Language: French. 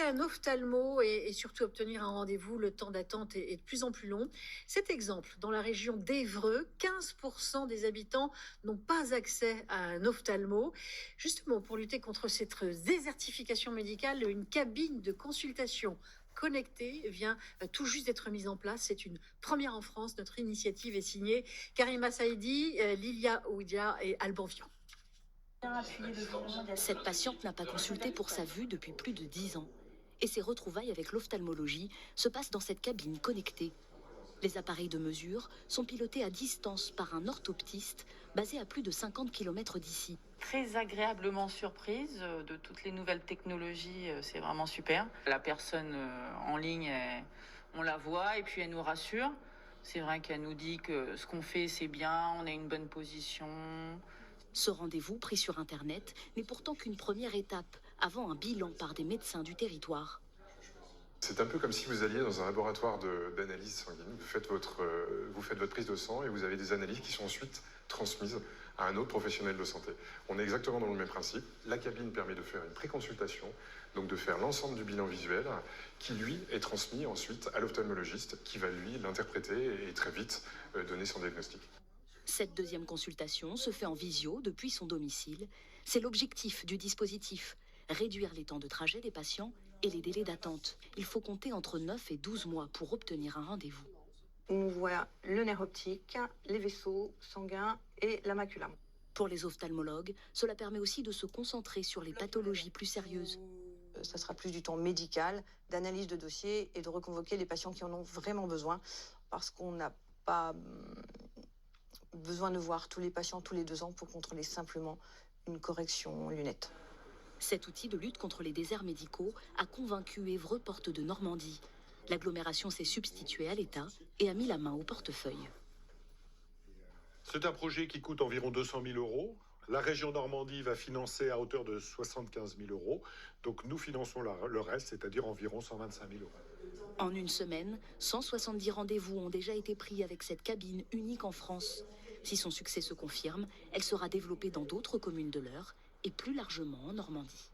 un ophtalmo et surtout obtenir un rendez-vous, le temps d'attente est de plus en plus long. Cet exemple, dans la région d'Évreux, 15% des habitants n'ont pas accès à un ophtalmo. Justement, pour lutter contre cette désertification médicale, une cabine de consultation connectée vient tout juste d'être mise en place. C'est une première en France. Notre initiative est signée Karima Saïdi, Lilia Oudia et Alban Vian. Cette patiente n'a pas consulté pour sa vue depuis plus de 10 ans. Et ses retrouvailles avec l'ophtalmologie se passent dans cette cabine connectée. Les appareils de mesure sont pilotés à distance par un orthoptiste basé à plus de 50 km d'ici. Très agréablement surprise de toutes les nouvelles technologies, c'est vraiment super. La personne en ligne, on la voit et puis elle nous rassure. C'est vrai qu'elle nous dit que ce qu'on fait c'est bien, on a une bonne position. Ce rendez-vous pris sur Internet n'est pourtant qu'une première étape avant un bilan par des médecins du territoire. C'est un peu comme si vous alliez dans un laboratoire d'analyse sanguine. Vous faites votre prise de sang et vous avez des analyses qui sont ensuite transmises à un autre professionnel de santé. On est exactement dans le même principe. La cabine permet de faire une préconsultation, donc de faire l'ensemble du bilan visuel qui, lui, est transmis ensuite à l'ophtalmologiste qui va, lui, l'interpréter et très vite donner son diagnostic. Cette deuxième consultation se fait en visio depuis son domicile. C'est l'objectif du dispositif. Réduire les temps de trajet des patients et les délais d'attente. Il faut compter entre 9 et 12 mois pour obtenir un rendez-vous. On voit le nerf optique, les vaisseaux sanguins et la macula. Pour les ophtalmologues, cela permet aussi de se concentrer sur les pathologies plus sérieuses. Ça sera plus du temps médical, d'analyse de dossier et de reconvoquer les patients qui en ont vraiment besoin parce qu'on n'a pas besoin de voir tous les patients tous les 2 ans pour contrôler simplement une correction lunette. Cet outil de lutte contre les déserts médicaux a convaincu Évreux Porte de Normandie. L'agglomération s'est substituée à l'État et a mis la main au portefeuille. C'est un projet qui coûte environ 200 000 euros. La région Normandie va financer à hauteur de 75 000 euros. Donc nous finançons le reste, c'est-à-dire environ 125 000 euros. En une semaine, 170 rendez-vous ont déjà été pris avec cette cabine unique en France. Si son succès se confirme, elle sera développée dans d'autres communes de l'Eure et plus largement en Normandie.